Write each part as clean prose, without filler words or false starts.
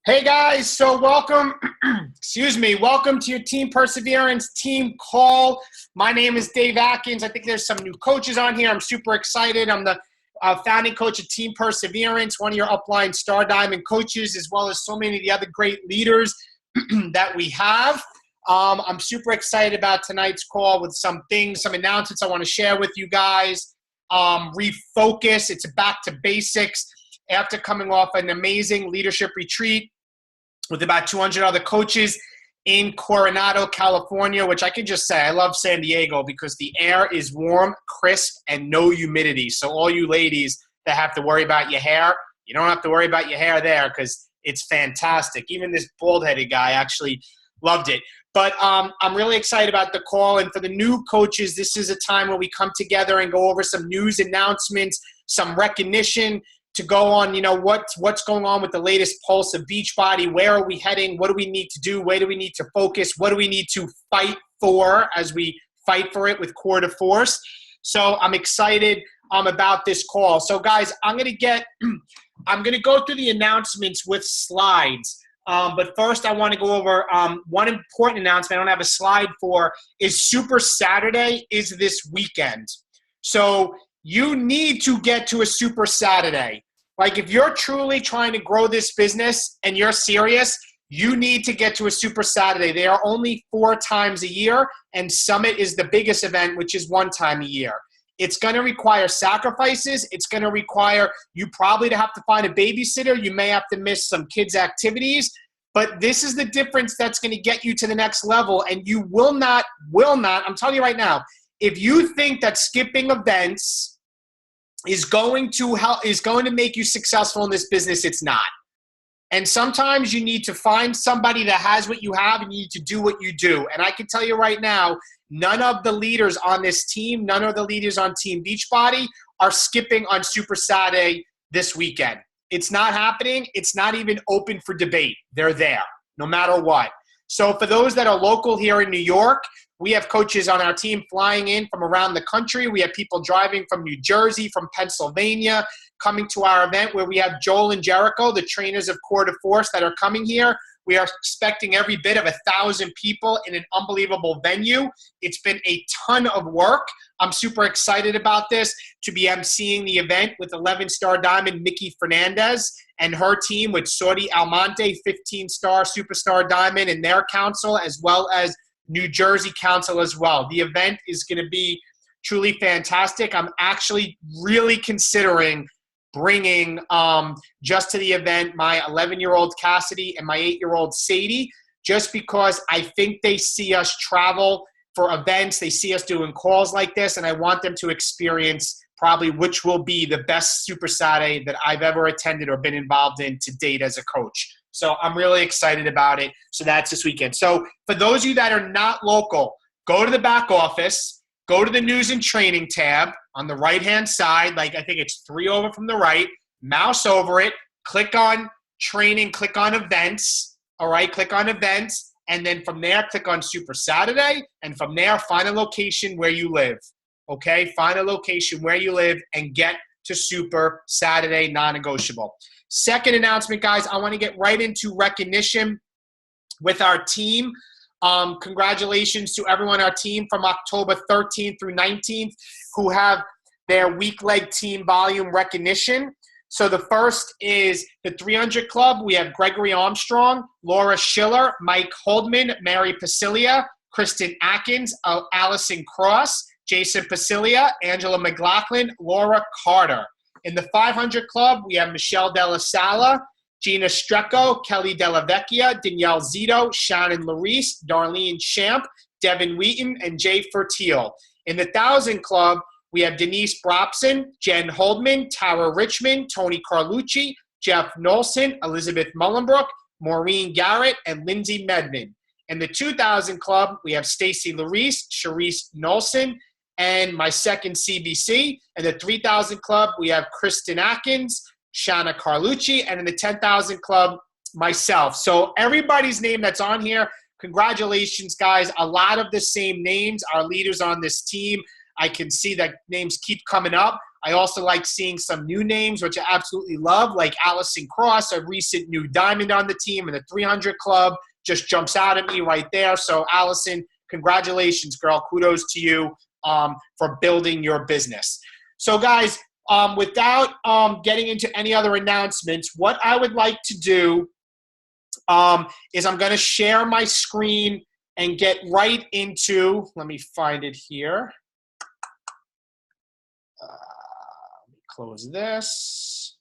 Hey guys, so welcome, welcome to your Team Perseverance team call. My name is Dave Atkins. I think there's some new coaches on here. I'm super excited. I'm the founding coach of Team Perseverance, one of your upline Star Diamond coaches, as well as so many of the other great leaders that we have. I'm super excited about tonight's call with some announcements I want to share with you guys. Refocus, it's back to basics after coming off an amazing leadership retreat with about 200 other coaches in Coronado, California, which I can just say, I love San Diego because the air is warm, crisp, and no humidity. So all you ladies that have to worry about your hair, you don't have to worry about your hair there because it's fantastic. Even this bald-headed guy actually loved it. But I'm really excited about the call. And for the new coaches, this is a time where we come together and go over some news announcements, some recognition, to go on, what's going on with the latest pulse of Beachbody. Where are we heading? What do we need to do? Where do we need to focus? What do we need to fight for as we fight for it with Core to Force? So I'm excited about this call. So guys, I'm going to go through the announcements with slides. But first I want to go over one important announcement I don't have a slide for is Super Saturday is this weekend. So you need to get to a Super Saturday. Like if you're truly trying to grow this business and you're serious, you need to get to a Super Saturday. They are only 4 times a year, and Summit is the biggest event, which is 1 time a year. It's going to require sacrifices. It's going to require you probably to have to find a babysitter. You may have to miss some kids' activities. But this is the difference that's going to get you to the next level, and you will not, I'm telling you right now, if you think that skipping events is going to make you successful in this business, it's not. And sometimes you need to find somebody that has what you have and you need to do what you do. And I can tell you right now, none of the leaders on this team, none of the leaders on Team Beachbody are skipping on Super Saturday this weekend. It's not happening. It's not even open for debate. They're there, no matter what. So for those that are local here in New York, we have coaches on our team flying in from around the country. We have people driving from New Jersey, from Pennsylvania, coming to our event where we have Joel and Jericho, the trainers of Core to Force, that are coming here. We are expecting every bit of 1,000 people in an unbelievable venue. It's been a ton of work. I'm super excited about this, to be emceeing the event with 11-star diamond Mickey Fernandez and her team with Saudi Almonte, 15-star superstar diamond, and their council, as well as New Jersey council as well. The event is going to be truly fantastic. I'm actually really considering bringing just to the event my 11-year-old Cassidy and my 8-year-old Sadie, just because I think they see us travel for events. They see us doing calls like this, and I want them to experience probably which will be the best Super Saturday that I've ever attended or been involved in to date as a coach. So I'm really excited about it. So that's this weekend. So for those of you that are not local, go to the back office, go to the news and training tab on the right-hand side, like I think it's 3 over from the right, mouse over it, click on training, click on events, all right, click on events, and then from there, click on Super Saturday, and from there, find a location where you live, okay? Find a location where you live and get to Super Saturday, non-negotiable. Second announcement, guys, I want to get right into recognition with our team. Congratulations to everyone on our team from October 13th through 19th who have their week leg team volume recognition. So the first is the 300 Club. We have Gregory Armstrong, Laura Schiller, Mike Holdman, Mary Pasilia, Kristen Atkins, Allison Cross, Jason Pasilia, Angela McLaughlin, Laura Carter. In the 500 Club, we have Michelle Della Sala, Gina Strecco, Kelly Della Vecchia, Danielle Zito, Shannon Larice, Darlene Champ, Devin Wheaton, and Jay Fertiel. In the 1,000 Club, we have Denise Brobson, Jen Holdman, Tara Richmond, Tony Carlucci, Jeff Nolson, Elizabeth Mullenbrook, Maureen Garrett, and Lindsay Medman. In the 2,000 Club, we have Stacy Larice, Sharice Nolson, and my second CBC. In the 3,000 Club, we have Kristen Atkins, Shanna Carlucci, and in the 10,000 Club, myself. So everybody's name that's on here, congratulations, guys. A lot of the same names are leaders on this team. I can see that names keep coming up. I also like seeing some new names, which I absolutely love, like Allison Cross, a recent new diamond on the team in the 300 club, just jumps out at me right there. So Allison, congratulations, girl. Kudos to you for building your business. So guys, without getting into any other announcements, what I would like to do is I'm going to share my screen and get right into, let me find it here. Let me close this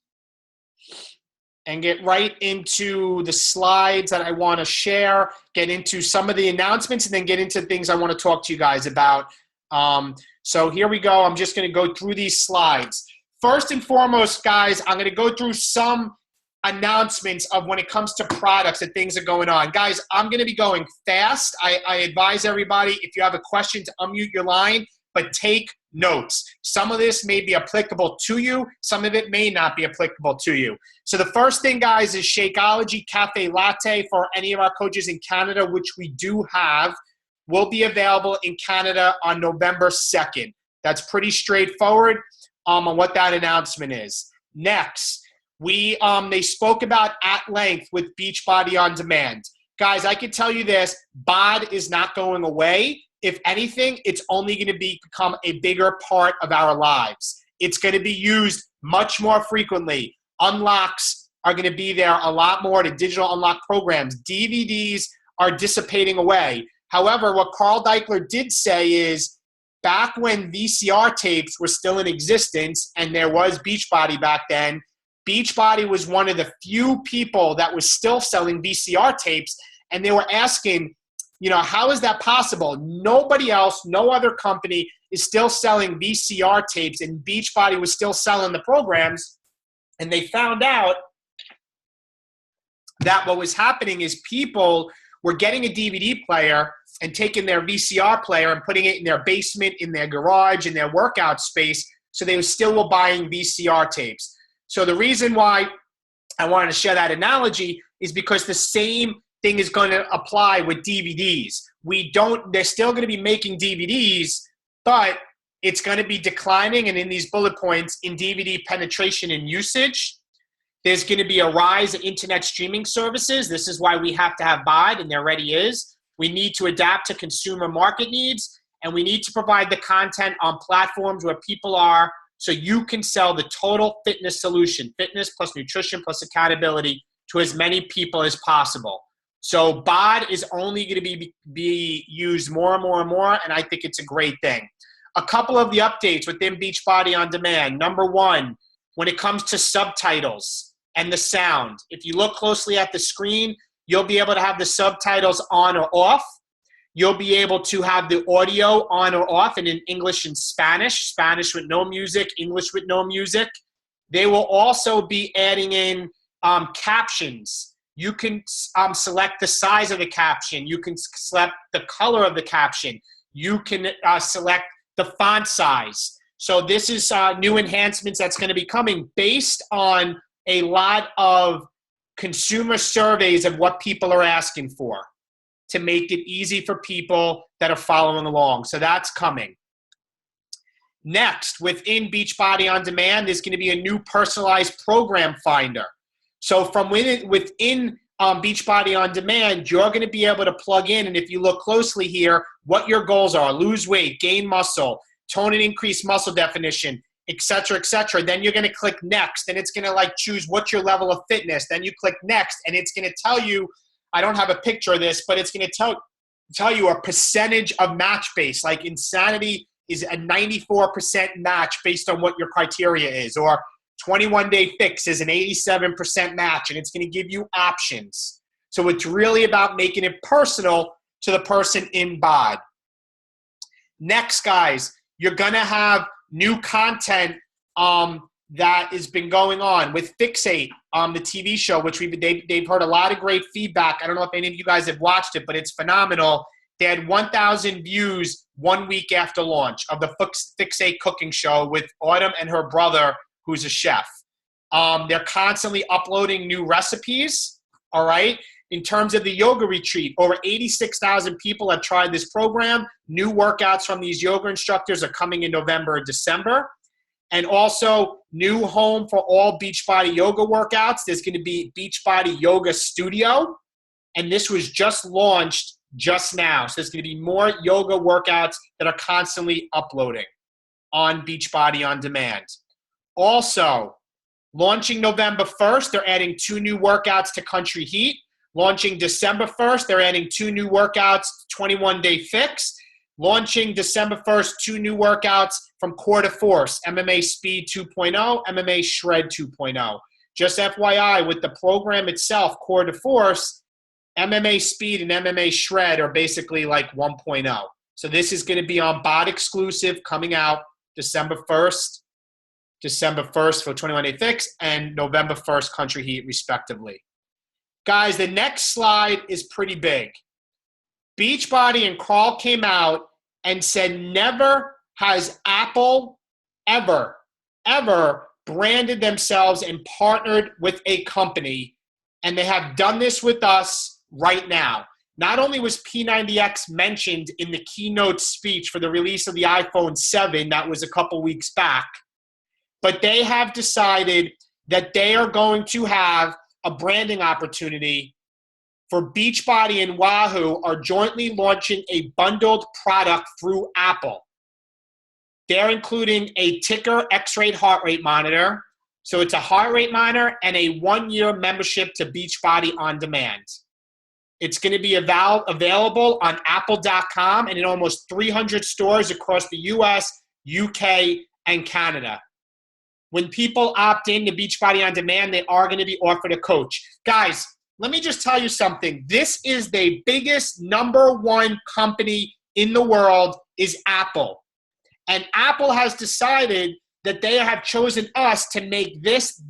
and get right into the slides that I want to share, get into some of the announcements, and then get into things I want to talk to you guys about. So here we go. I'm just going to go through these slides. First and foremost, guys, I'm going to go through some announcements of when it comes to products and things that are going on. Guys, I'm going to be going fast. I advise everybody, if you have a question, to unmute your line, but take notes. Some of this may be applicable to you. Some of it may not be applicable to you. So the first thing, guys, is Shakeology Cafe Latte for any of our coaches in Canada, which we do have, will be available in Canada on November 2nd. That's pretty straightforward on what that announcement is. Next, they spoke about at length with Beachbody On Demand. Guys, I can tell you this, BOD is not going away. If anything, it's only going to become a bigger part of our lives. It's going to be used much more frequently. Unlocks are going to be there a lot more to digital unlock programs. DVDs are dissipating away. However, what Carl Deichler did say is back when VCR tapes were still in existence and there was Beachbody back then, Beachbody was one of the few people that was still selling VCR tapes, and they were asking, how is that possible? Nobody else, no other company is still selling VCR tapes, and Beachbody was still selling the programs. And they found out that what was happening is people were getting a DVD player and taking their VCR player and putting it in their basement, in their garage, in their workout space, so they still were buying VCR tapes. So the reason why I wanted to share that analogy is because the same thing is going to apply with DVDs. They're still going to be making DVDs, but it's going to be declining, and in these bullet points, in DVD penetration and usage. There's going to be a rise in internet streaming services. This is why we have to have BOD, and there already is. We need to adapt to consumer market needs, and we need to provide the content on platforms where people are, so you can sell the total fitness solution, fitness plus nutrition plus accountability, to as many people as possible. So BOD is only going to be used more and more and more, and I think it's a great thing. A couple of the updates within Beachbody On Demand. Number one, when it comes to subtitles and the sound, if you look closely at the screen, you'll be able to have the subtitles on or off. You'll be able to have the audio on or off, and in English and Spanish, Spanish with no music, English with no music. They will also be adding in captions. You can select the size of the caption. You can select the color of the caption. You can select the font size. So this is new enhancements that's going to be coming based on a lot of consumer surveys of what people are asking for to make it easy for people that are following along. So that's coming. Next, within Beachbody On Demand, there's going to be a new personalized program finder. So from within Beachbody On Demand, you're going to be able to plug in, and if you look closely here, what your goals are: lose weight, gain muscle, tone and increase muscle definition, etc., etc. Then you're going to click next, and it's going to choose what's your level of fitness. Then you click next, and it's going to tell you, I don't have a picture of this, but it's going to tell you a percentage of match base. Like Insanity is a 94% match based on what your criteria is, or 21-Day Fix is an 87% match, and it's going to give you options. So it's really about making it personal to the person in BOD. Next, guys, you're going to have new content that has been going on with Fixate, the TV show, which they've heard a lot of great feedback. I don't know if any of you guys have watched it, but it's phenomenal. They had 1,000 views 1 week after launch of the Fixate cooking show with Autumn and her brother, who's a chef. They're constantly uploading new recipes, all right? In terms of the yoga retreat, over 86,000 people have tried this program. New workouts from these yoga instructors are coming in November and December. And also, new home for all Beachbody yoga workouts. There's going to be Beachbody Yoga Studio. And this was just launched just now. So there's going to be more yoga workouts that are constantly uploading on Beachbody On Demand. Also, launching November 1st, they're adding 2 new workouts to Country Heat. Launching December 1st, they're adding 2 new workouts, 21-Day Fix. Launching December 1st, 2 new workouts from Core to Force, MMA Speed 2.0, MMA Shred 2.0. Just FYI, with the program itself, Core to Force, MMA Speed and MMA Shred are basically like 1.0. So this is going to be on Bot exclusive coming out December 1st for 21-Day Fix and November 1st Country Heat respectively. Guys, the next slide is pretty big. Beachbody and Carl came out and said never has Apple ever branded themselves and partnered with a company, and they have done this with us right now. Not only was P90X mentioned in the keynote speech for the release of the iPhone 7, that was a couple weeks back, but they have decided that they are going to have a branding opportunity for Beachbody and Wahoo are jointly launching a bundled product through Apple. They're including a ticker X-rate heart rate monitor. So it's a heart rate monitor and a 1-year membership to Beachbody On Demand. It's going to be available on apple.com and in almost 300 stores across the US, UK, and Canada. When people opt in to Beachbody On Demand, they are going to be offered a coach. Guys, let me just tell you something. This is the biggest one company in the world is Apple. And Apple has decided that they have chosen us to make this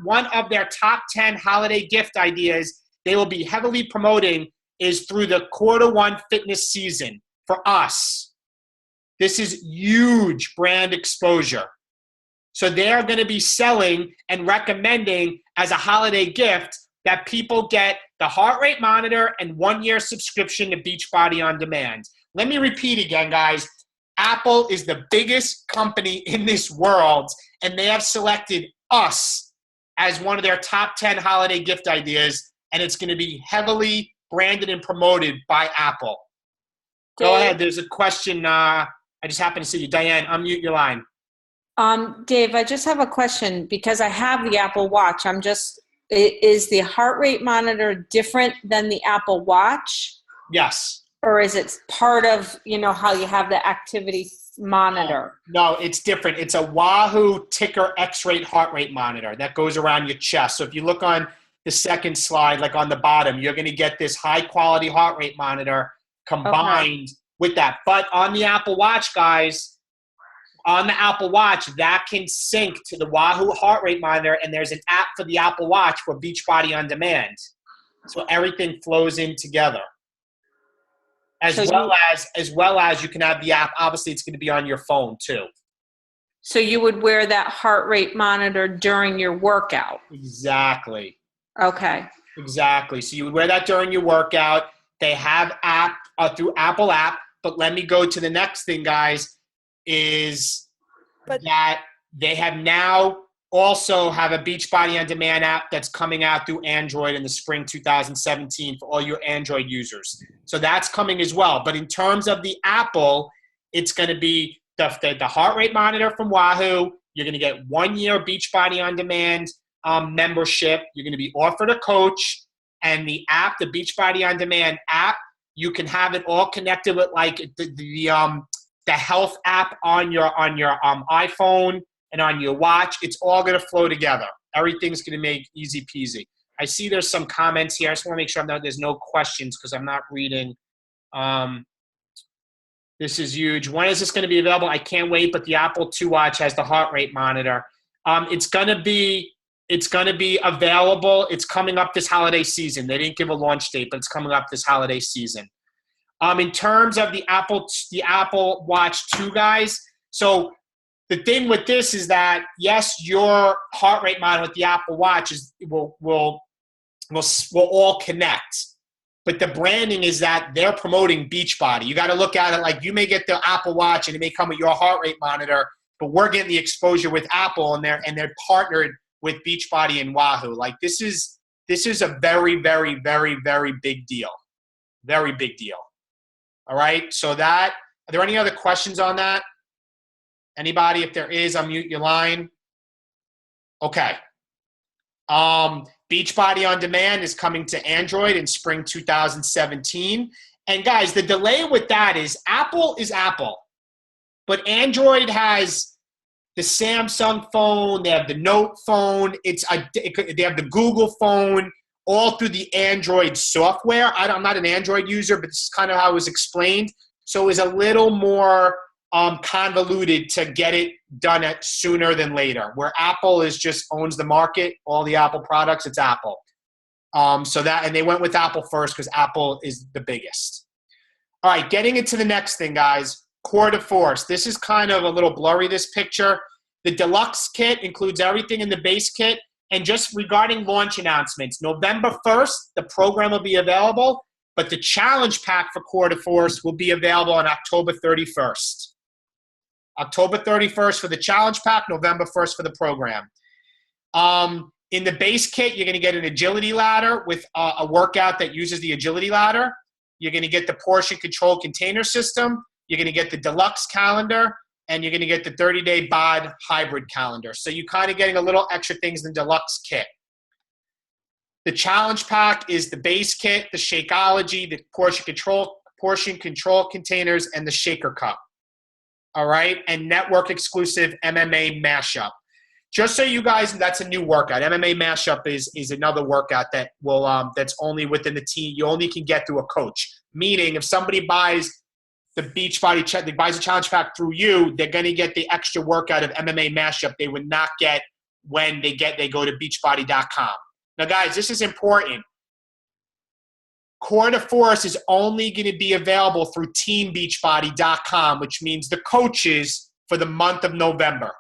one of their top 10 holiday gift ideas they will be heavily promoting is through the Q1 fitness season for us. This is huge brand exposure. So they're going to be selling and recommending as a holiday gift that people get the heart rate monitor and 1-year subscription to Beachbody On Demand. Let me repeat again, guys. Apple is the biggest company in this world, and they have selected us as one of their top 10 holiday gift ideas, and it's going to be heavily branded and promoted by Apple. Dave, go ahead. There's a question. I just happened to see you. Diane, unmute your line. Dave, I just have a question because I have the Apple Watch. Is the heart rate monitor different than the Apple Watch? Yes. Or is it part of, how you have the activity monitor? No, it's different. It's a Wahoo ticker X-rate heart rate monitor that goes around your chest. So if you look on the second slide, like on the bottom, you're going to get this high-quality heart rate monitor combined with that. But on the Apple Watch, guys, that can sync to the Wahoo heart rate monitor, and there's an app for the Apple Watch for Beachbody On Demand. So everything flows in together. As well as you can have the app. Obviously, it's going to be on your phone too. So you would wear that heart rate monitor during your workout? Exactly. Okay. Exactly. So you would wear that during your workout. They have app through Apple app. But let me go to the next thing, guys, that they have now also have a Beachbody On Demand app that's coming out through Android in the spring 2017 for all your Android users. So that's coming as well. But in terms of the Apple, it's going to be the heart rate monitor from Wahoo. You're going to get 1-year Beachbody On Demand membership. You're going to be offered a coach. And the app, the Beachbody On Demand app, you can have it all connected with like the health app on your iPhone and on your watch. It's all going to flow together. Everything's going to make easy peasy. I see there's some comments here. I just want to make sure there's no questions because I'm not reading. This is huge. When is this going to be available? I can't wait, but the Apple 2 Watch has the heart rate monitor. It's going to be available. It's coming up this holiday season. They didn't give a launch date, but it's coming up this holiday season. In terms of the Apple Watch 2, guys, so the thing with this is that, yes, your heart rate monitor with the Apple Watch will all connect. But the branding is that they're promoting Beachbody. You got to look at it like you may get the Apple Watch and it may come with your heart rate monitor, but we're getting the exposure with Apple, and they're partnered with Beachbody and Wahoo. Like this is a very, very, very, very big deal. Very big deal. All right. So are there any other questions on that? Anybody? If there is, unmute your line. Okay. Beachbody On Demand is coming to Android in spring 2017. And guys, the delay with that is Apple, but Android has the Samsung phone, they have the Note phone, they have the Google phone, all through the Android software. I'm not an Android user, but this is kind of how it was explained. So it was a little more convoluted to get it done sooner than later. Where Apple just owns the market, all the Apple products, it's Apple. And they went with Apple first because Apple is the biggest. All right, getting into the next thing, guys. Core de Force. This is kind of a little blurry, this picture. The deluxe kit includes everything in the base kit. And just regarding launch announcements, November 1st, the program will be available, but the challenge pack for Core de Force will be available on October 31st. October 31st for the challenge pack, November 1st for the program. In the base kit, you're going to get an agility ladder with a workout that uses the agility ladder. You're going to get the portion control container system. You're going to get the deluxe calendar, and you're going to get the 30-day BOD hybrid calendar. So you're kind of getting a little extra things in the deluxe kit. The challenge pack is the base kit, the Shakeology, the portion control containers, and the shaker cup. All right, and network exclusive MMA mashup. Just so you guys, that's a new workout. MMA mashup is another workout that will that's only within the team. You only can get through a coach. Meaning, if somebody buys the Beachbody, they buys a challenge pack through you, they're going to get the extra workout of MMA mashup they would not get when they go to beachbody.com. Now, guys, this is important. Core de Force is only going to be available through teambeachbody.com, which means the coaches for the month of November.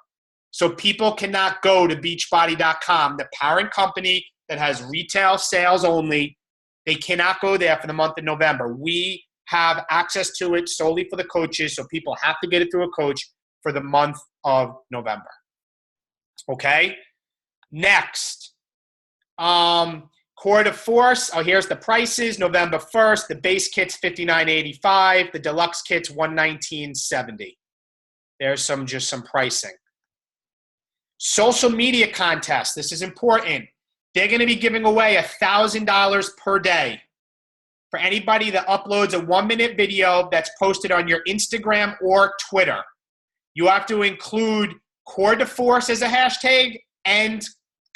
So people cannot go to beachbody.com, the parent company that has retail sales only. They cannot go there for the month of November. We have access to it solely for the coaches, so people have to get it through a coach for the month of November. Okay? Next. Core de Force, here's the prices. November 1st, the base kit's $59.85. The deluxe kit's $119.70. There's just some pricing. Social media contest. This is important. They're going to be giving away $1,000 per day for anybody that uploads a 1-minute video that's posted on your Instagram or Twitter. You have to include Core de Force as a hashtag and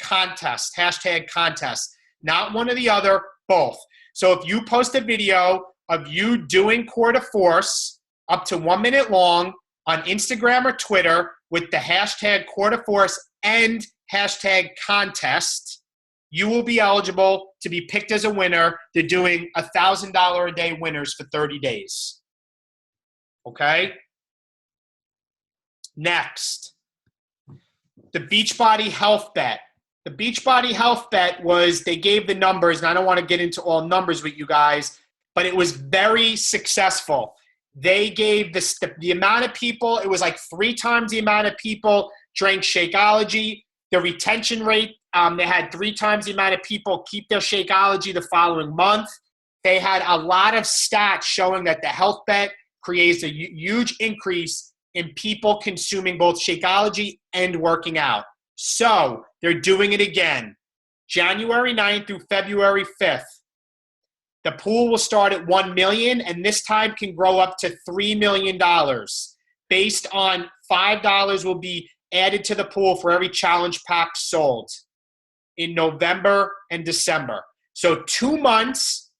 contest, hashtag contest. Not one or the other, both. So if you post a video of you doing Core de Force up to 1 minute long on Instagram or Twitter with the hashtag Core de Force and hashtag contest, you will be eligible to be picked as a winner. They're doing $1,000 a day winners for 30 days. Okay? Next, the Beachbody Health Bet. The Beachbody Health Bet was, they gave the numbers, and I don't want to get into all numbers with you guys, but it was very successful. They gave the amount of people, it was like 3 times the amount of people drank Shakeology. The retention rate, they had 3 times the amount of people keep their Shakeology the following month. They had a lot of stats showing that the Health Bet creates a huge increase in people consuming both Shakeology and working out. So they're doing it again. January 9th through February 5th. The pool will start at $1 million, and this time can grow up to $3 million. Based on $5 will be added to the pool for every challenge pack sold in November and December. So 2 months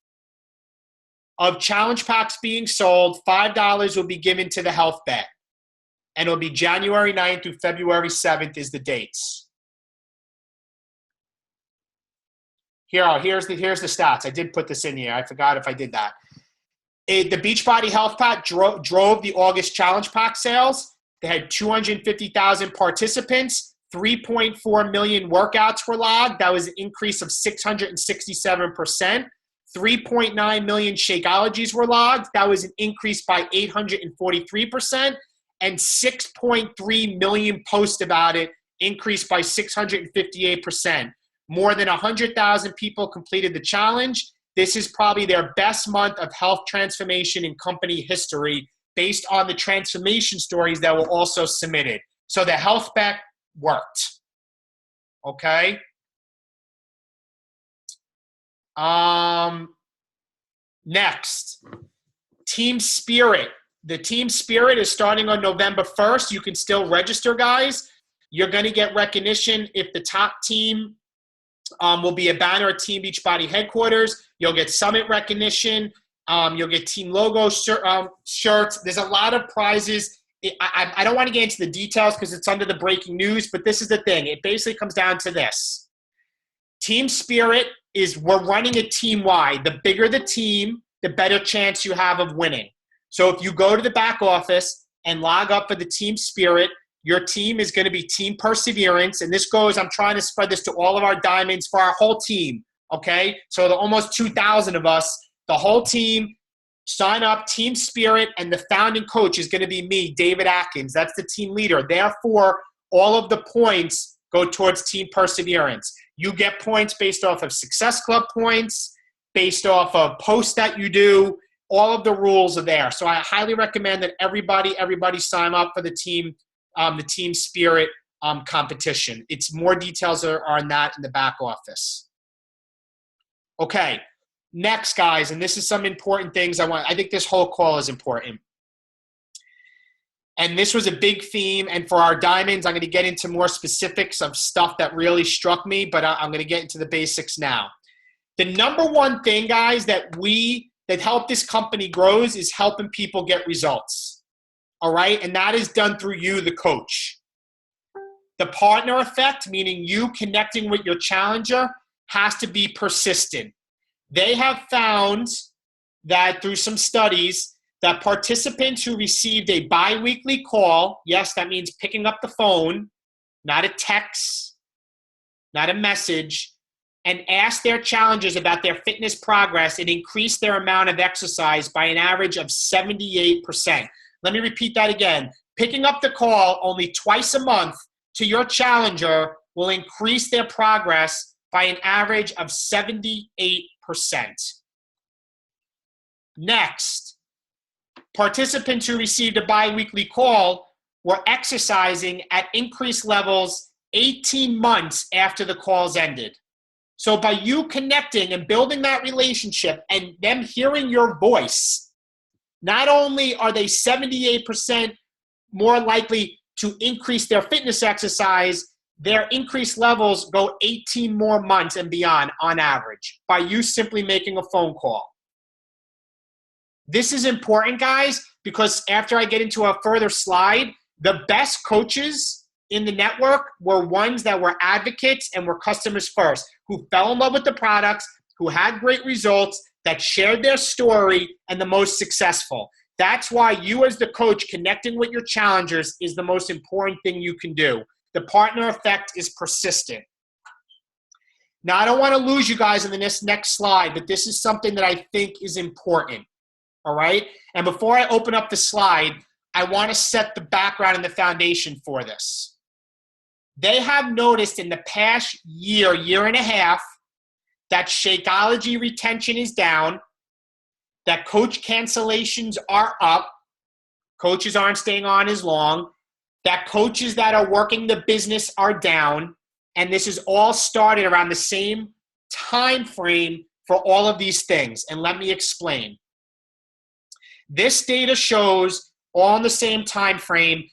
of challenge packs being sold, $5 will be given to the Health Bet. And it'll be January 9th through February 7th is the dates. Here's the stats. I did put this in here. I forgot if I did that. The Beachbody Health Pack drove the August Challenge Pack sales. They had 250,000 participants. 3.4 million workouts were logged. That was an increase of 667%. 3.9 million Shakeologies were logged. That was an increase by 843%. and 6.3 million posts about it, increased by 658%. More than 100,000 people completed the challenge. This is probably their best month of health transformation in company history based on the transformation stories that were also submitted. So the health bet worked. Okay? Next, Team Spirit. The Team Spirit is starting on November 1st. You can still register, guys. You're going to get recognition if the top team will be a banner at Team Beachbody headquarters. You'll get summit recognition. You'll get team logo shirts. There's a lot of prizes. I don't want to get into the details because it's under the breaking news, but this is the thing. It basically comes down to this. Team Spirit is we're running a team-wide. The bigger the team, the better chance you have of winning. So if you go to the back office and log up for the Team Spirit, your team is going to be Team Perseverance. And this goes, I'm trying to spread this to all of our diamonds for our whole team, okay? So the almost 2,000 of us, the whole team, sign up, Team Spirit, and the founding coach is going to be me, David Atkins. That's the team leader. Therefore, all of the points go towards Team Perseverance. You get points based off of Success Club points, based off of posts that you do. All of the rules are there. So I highly recommend that everybody sign up for the Team Spirit competition. It's more details are on that in the back office. Okay, next, guys, and this is some important things I think this whole call is important. And this was a big theme, and for our diamonds, I'm going to get into more specifics of stuff that really struck me, but I'm going to get into the basics now. The number one thing, guys, that help this company grows is helping people get results. All right? And that is done through you, the coach. The partner effect, meaning you connecting with your challenger, has to be persistent. They have found that through some studies that participants who received a biweekly call, yes, that means picking up the phone, not a text, not a message, and asked their challengers about their fitness progress, it increased their amount of exercise by an average of 78%. Let me repeat that again. Picking up the call only twice a month to your challenger will increase their progress by an average of 78%. Next, participants who received a biweekly call were exercising at increased levels 18 months after the calls ended. So by you connecting and building that relationship and them hearing your voice, not only are they 78% more likely to increase their fitness exercise, their increased levels go 18 more months and beyond on average by you simply making a phone call. This is important, guys, because after I get into a further slide, the best coaches in the network were ones that were advocates and were customers first, who fell in love with the products, who had great results, that shared their story, and the most successful. That's why you as the coach connecting with your challengers is the most important thing you can do. The partner effect is persistent. Now, I don't want to lose you guys in this next slide, but this is something that I think is important. All right? And before I open up the slide, I want to set the background and the foundation for this. They have noticed in the past year and a half, that Shakeology retention is down, that coach cancellations are up, coaches aren't staying on as long, that coaches that are working the business are down, and this is all started around the same time frame for all of these things. And let me explain. This data shows all in the same time frame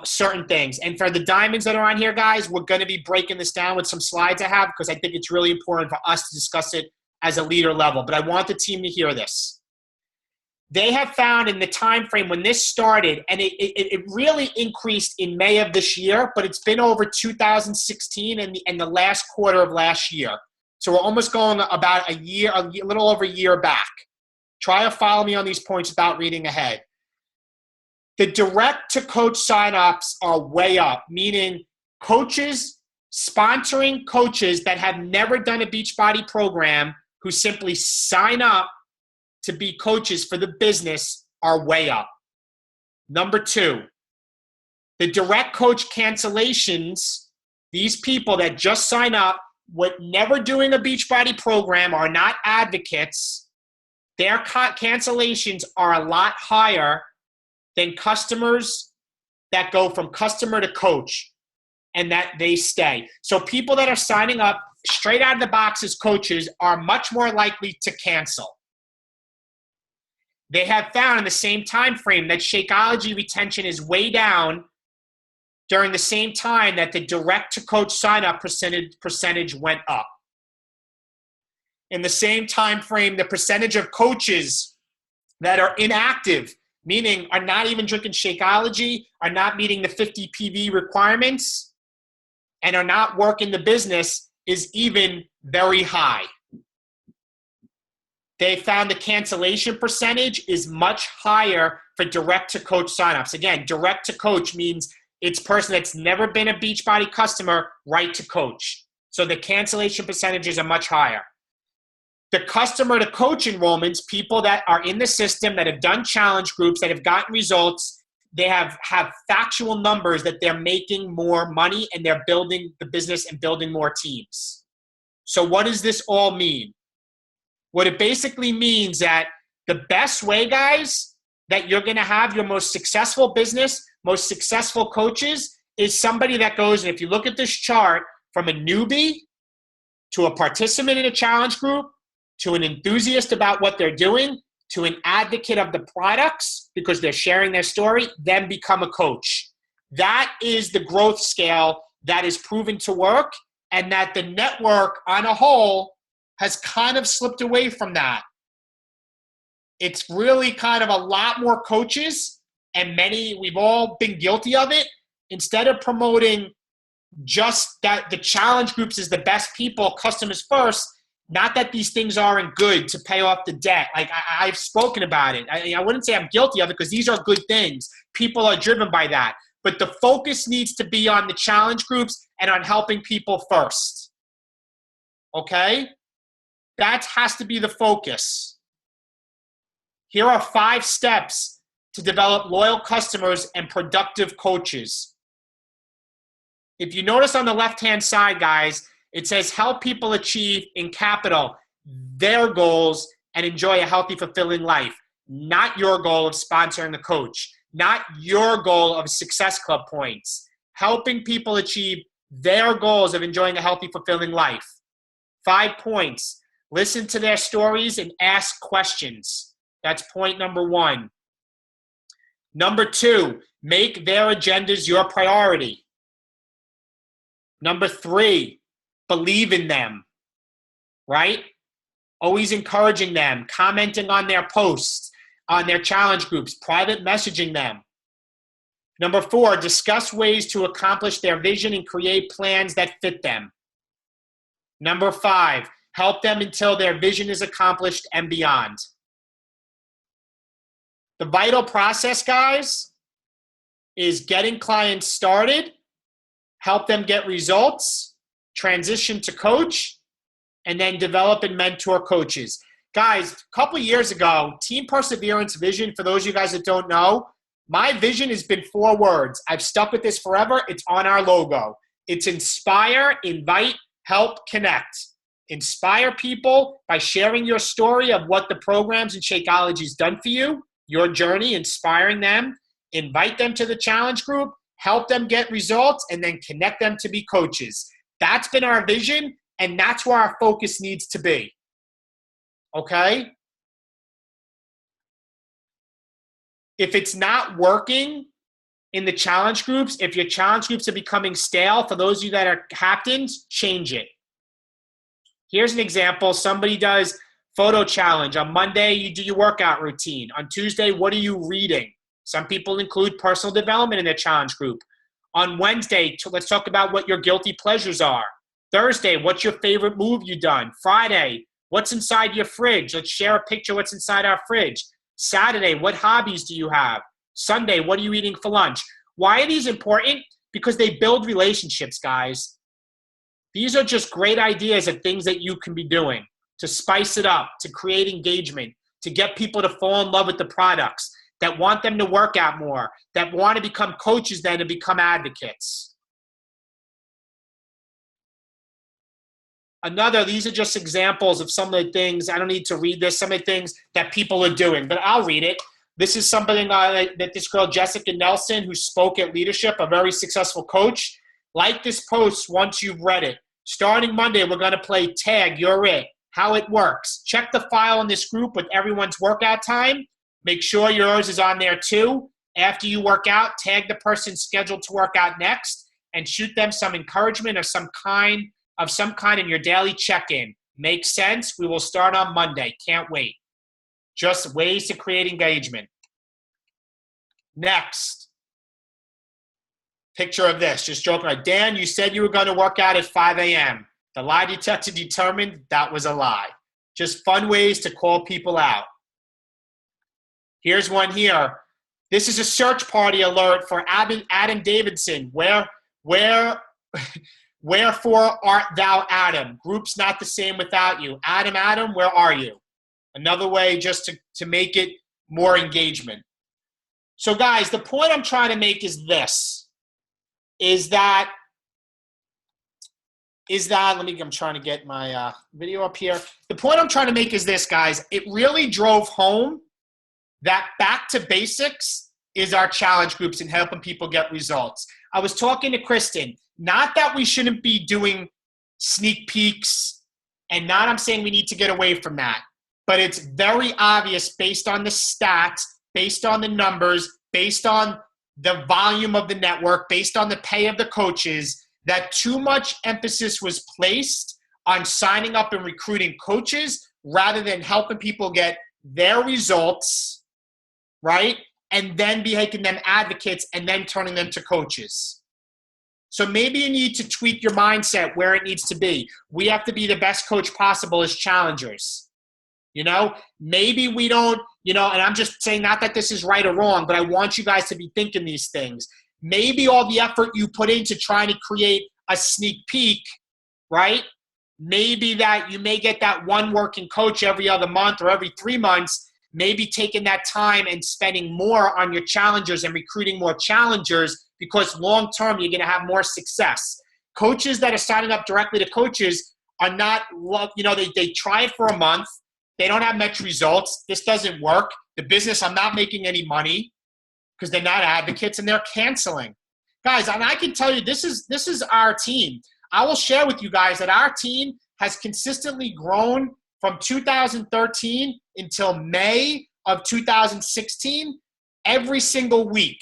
certain things. And for the diamonds that are on here, guys, we're going to be breaking this down with some slides I have because I think it's really important for us to discuss it as a leader level. But I want the team to hear this. They have found in the time frame when this started, and it really increased in May of this year, but it's been over 2016 and the last quarter of last year. So we're almost going about a little over a year back. Try to follow me on these points without reading ahead. The direct-to-coach sign-ups are way up, meaning coaches sponsoring coaches that have never done a Beachbody program who simply sign up to be coaches for the business are way up. Number two, The direct coach cancellations, these people that just sign up with never doing a Beachbody program are not advocates. Their cancellations are a lot higher than customers that go from customer to coach and that they stay. So people that are signing up straight out of the box as coaches are much more likely to cancel. They have found in the same time frame that Shakeology retention is way down during the same time that the direct-to-coach sign-up percentage went up. In the same time frame, the percentage of coaches that are inactive, meaning are not even drinking Shakeology, are not meeting the 50 PV requirements, and are not working the business is even very high. They found the cancellation percentage is much higher for direct-to-coach signups. Again, direct-to-coach means it's person that's never been a Beachbody customer right to coach. So the cancellation percentages are much higher. The customer-to-coach enrollments, people that are in the system, that have done challenge groups, that have gotten results, they have factual numbers that they're making more money and they're building the business and building more teams. So what does this all mean? What it basically means that the best way, guys, that you're going to have your most successful business, most successful coaches is somebody that goes, and if you look at this chart, from a newbie to a participant in a challenge group, to an enthusiast about what they're doing, to an advocate of the products because they're sharing their story, then become a coach. That is the growth scale that is proven to work, and that the network on a whole has kind of slipped away from that. It's really kind of a lot more coaches, and we've all been guilty of it. Instead of promoting just that the challenge groups is the best people, customers first, not that these things aren't good to pay off the debt. Like I've spoken about it. I wouldn't say I'm guilty of it because these are good things. People are driven by that. But the focus needs to be on the challenge groups and on helping people first. Okay? That has to be the focus. Here are 5 steps to develop loyal customers and productive coaches. If you notice on the left-hand side, guys, it says help people achieve, in capital, their goals and enjoy a healthy, fulfilling life. Not your goal of sponsoring a coach. Not your goal of Success Club points. Helping people achieve their goals of enjoying a healthy, fulfilling life. 5 points. Listen to their stories and ask questions. That's point number 1. Number 2, make their agendas your priority. Number 3, believe in them, right? Always encouraging them, commenting on their posts, on their challenge groups, private messaging them. Number 4, discuss ways to accomplish their vision and create plans that fit them. Number 5, help them until their vision is accomplished and beyond. The vital process, guys, is getting clients started, help them get results, transition to coach, and then develop and mentor coaches. Guys, a couple of years ago, Team Perseverance vision, for those of you guys that don't know, my vision has been 4 words. I've stuck with this forever. It's on our logo. It's inspire, invite, help, connect. Inspire people by sharing your story of what the programs and Shakeology has done for you, your journey, inspiring them, invite them to the challenge group, help them get results, and then connect them to be coaches. That's been our vision, and that's where our focus needs to be. Okay? If it's not working in the challenge groups, if your challenge groups are becoming stale, for those of you that are captains, change it. Here's an example. Somebody does photo challenge. On Monday, you do your workout routine. On Tuesday, what are you reading? Some people include personal development in their challenge group. On Wednesday, let's talk about what your guilty pleasures are. Thursday, what's your favorite move you've done? Friday, what's inside your fridge? Let's share a picture of what's inside our fridge. Saturday, what hobbies do you have? Sunday, what are you eating for lunch? Why are these important? Because they build relationships, guys. These are just great ideas of things that you can be doing to spice it up, to create engagement, to get people to fall in love with the products. that want them to work out more, that want to become coaches then and become advocates. These are just examples of some of the things. I don't need to read this, some of the things that people are doing, but I'll read it. This is something that this girl, Jessica Nelson, who spoke at Leadership, a very successful coach. Like this post once you've read it. Starting Monday, we're going to play Tag You're It, how it works. Check the file in this group with everyone's workout time. Make sure yours is on there too. After you work out, tag the person scheduled to work out next and shoot them some encouragement of some kind in your daily check-in. Makes sense? We will start on Monday. Can't wait. Just ways to create engagement. Next. Picture of this. Just joking. Like, Dan, you said you were going to work out at 5 a.m. The lie detector determined that was a lie. Just fun ways to call people out. Here's one here. This is a search party alert for Adam Davidson. Wherefore art thou, Adam? Group's not the same without you. Adam, where are you? Another way just to make it more engagement. So, guys, the point I'm trying to make is this. I'm trying to get my video up here. The point I'm trying to make is this, guys. It really drove home that back to basics is our challenge groups and helping people get results. I was talking to Kristen. Not that we shouldn't be doing sneak peeks, and not I'm saying we need to get away from that. But it's very obvious based on the stats, based on the numbers, based on the volume of the network, based on the pay of the coaches, that too much emphasis was placed on signing up and recruiting coaches rather than helping people get their results, right? And then be making them advocates and then turning them to coaches. So maybe you need to tweak your mindset where it needs to be. We have to be the best coach possible as challengers. Maybe we don't, and I'm just saying not that this is right or wrong, but I want you guys to be thinking these things. Maybe all the effort you put into trying to create a sneak peek, right? Maybe that you may get that one working coach every other month or every 3 months, maybe taking that time and spending more on your challengers and recruiting more challengers because long-term you're going to have more success. Coaches that are signing up directly to coaches are not, they try it for a month. They don't have much results. This doesn't work. The business, I'm not making any money because they're not advocates and they're canceling. Guys, and I can tell you this is our team. I will share with you guys that our team has consistently grown from 2013 until May of 2016 every single week.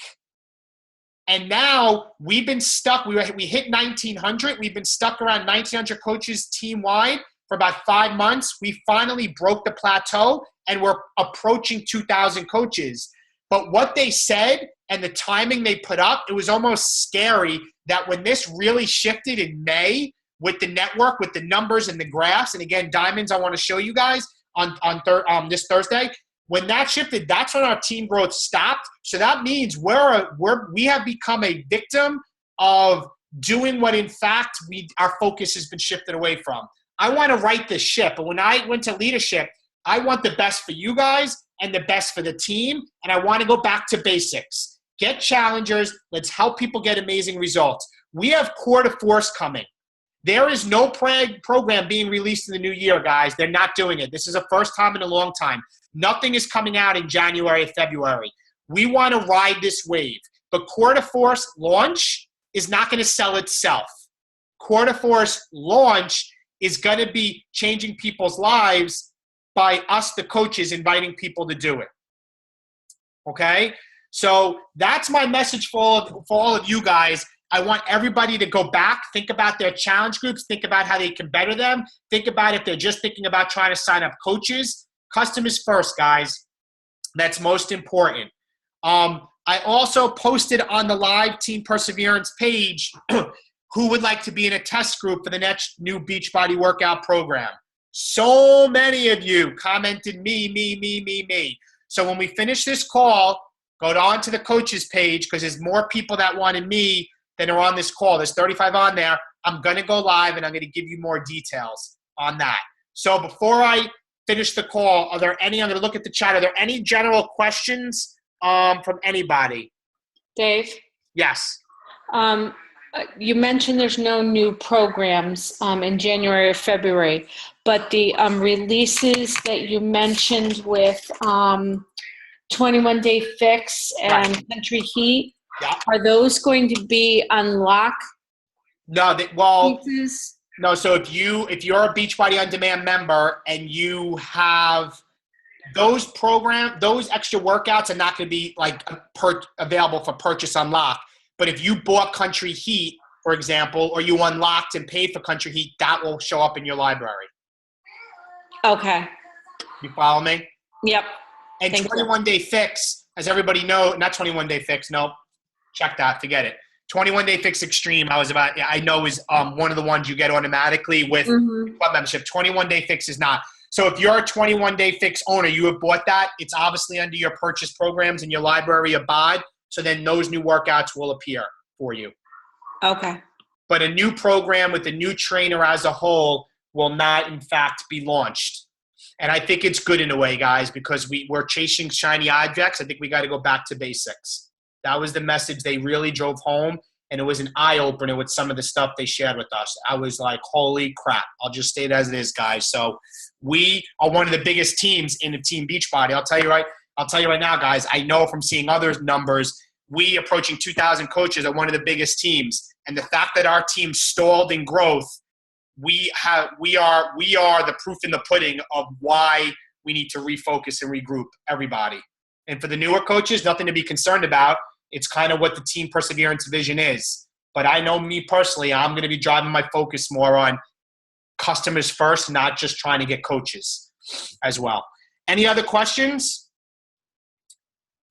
And now we've been stuck. We hit 1,900. We've been stuck around 1,900 coaches team-wide for about 5 months. We finally broke the plateau, and we're approaching 2,000 coaches. But what they said and the timing they put up, it was almost scary that when this really shifted in May with the network, with the numbers and the graphs, and again, diamonds I want to show you guys on this Thursday. When that shifted, that's when our team growth stopped. So that means we have become a victim of doing what, in fact, our focus has been shifted away from. I want to right this ship. But when I went to leadership, I want the best for you guys and the best for the team. And I want to go back to basics. Get challengers. Let's help people get amazing results. We have Core to Force coming. There is no program being released in the new year, guys. They're not doing it. This is the first time in a long time. Nothing is coming out in January or February. We want to ride this wave. But Core to Force launch is not going to sell itself. Core to Force launch is going to be changing people's lives by us, the coaches, inviting people to do it. Okay? So that's my message for all of you guys. I want everybody to go back, think about their challenge groups, think about how they can better them, think about if they're just thinking about trying to sign up coaches. Customers first, guys. That's most important. I also posted on the live Team Perseverance page who would like to be in a test group for the next new Beachbody workout program. So many of you commented me. So when we finish this call, go on to the coaches page because there's more people that wanted me than are on this call. There's 35 on there. I'm going to go live and I'm going to give you more details on that. So before I finish the call, I'm going to look at the chat. Are there any general questions from anybody. Dave? Yes. You mentioned there's no new programs in January or February, but the releases that you mentioned with 21 Day Fix and Right. Country Heat, Yeah. are those going to be on No, pieces? no. So if you're a Beachbody On Demand member and you have those extra workouts are not going to be like available for purchase unlock. But if you bought Country Heat, for example, or you unlocked and paid for Country Heat, that will show up in your library. Okay. You follow me? Yep. And 21 Day Fix, as everybody knows, not 21 Day Fix, nope. Check that, forget it. 21 Day Fix Extreme, I know is one of the ones you get automatically with club membership. 21 Day Fix is not. So if you're a 21 Day Fix owner, you have bought that, it's obviously under your purchase programs in your library of BOD, so then those new workouts will appear for you. Okay. But a new program with a new trainer as a whole will not, in fact, be launched. And I think it's good in a way, guys, because we're chasing shiny objects. I think we got to go back to basics. That was the message they really drove home, and it was an eye-opener with some of the stuff they shared with us. I was like, holy crap. I'll just state it as it is, guys. So we are one of the biggest teams in the Team Beachbody. I'll tell you right now, guys, I know from seeing other numbers, we approaching 2,000 coaches are one of the biggest teams. And the fact that our team stalled in growth, we are the proof in the pudding of why we need to refocus and regroup everybody. And for the newer coaches, nothing to be concerned about. It's kind of what the Team Perseverance vision is. But I know me personally, I'm going to be driving my focus more on customers first, not just trying to get coaches as well. Any other questions?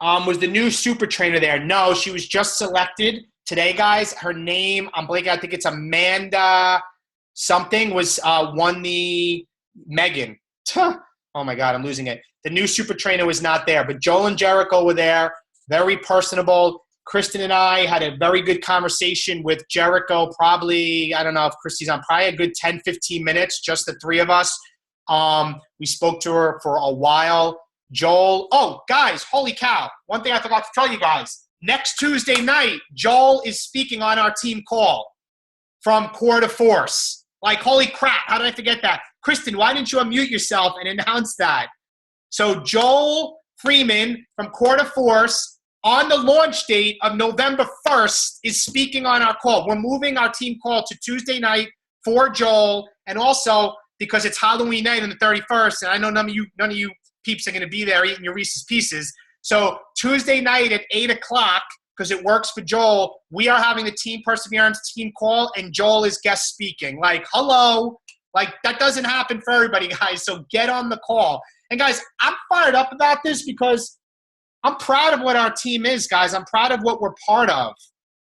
Was the new super trainer there? No, she was just selected today, guys. Her name, I'm blanking. I think it's Amanda something, won the Megan. Oh my God, I'm losing it. The new super trainer was not there, but Joel and Jericho were there. Very personable. Kristen and I had a very good conversation with Jericho, probably, I don't know if Christy's on, probably a good 10, 15 minutes, just the three of us. We spoke to her for a while. Joel, oh, guys, holy cow. One thing I forgot to tell you guys. Next Tuesday night, Joel is speaking on our team call from Core to Force. Like, holy crap, how did I forget that? Kristen, why didn't you unmute yourself and announce that? So Joel Freeman from Core to Force on the launch date of November 1st is speaking on our call. We're moving our team call to Tuesday night for Joel, and also because it's Halloween night on the 31st, and I know none of you peeps are going to be there eating your Reese's Pieces. So Tuesday night at 8 o'clock, because it works for Joel, we are having the Team Perseverance team call, and Joel is guest speaking. Like, hello. Like, that doesn't happen for everybody, guys, so get on the call. And, guys, I'm fired up about this because I'm proud of what our team is, guys. I'm proud of what we're part of.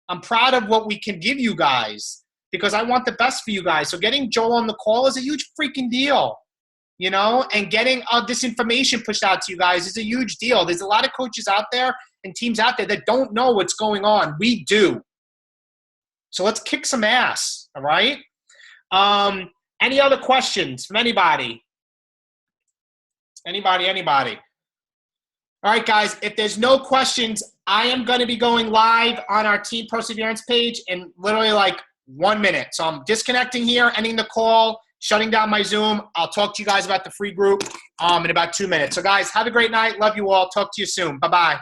I'm proud of what we can give you guys because I want the best for you guys. So getting Joel on the call is a huge freaking deal. You know, and getting this information pushed out to you guys is a huge deal. There's a lot of coaches out there and teams out there that don't know what's going on. We do. So let's kick some ass, all right? Any other questions from anybody? Anybody? All right, guys, if there's no questions, I am going to be going live on our Team Perseverance page in literally like 1 minute. So I'm disconnecting here, ending the call, shutting down my Zoom. I'll talk to you guys about the free group in about 2 minutes. So, guys, have a great night. Love you all. Talk to you soon. Bye-bye.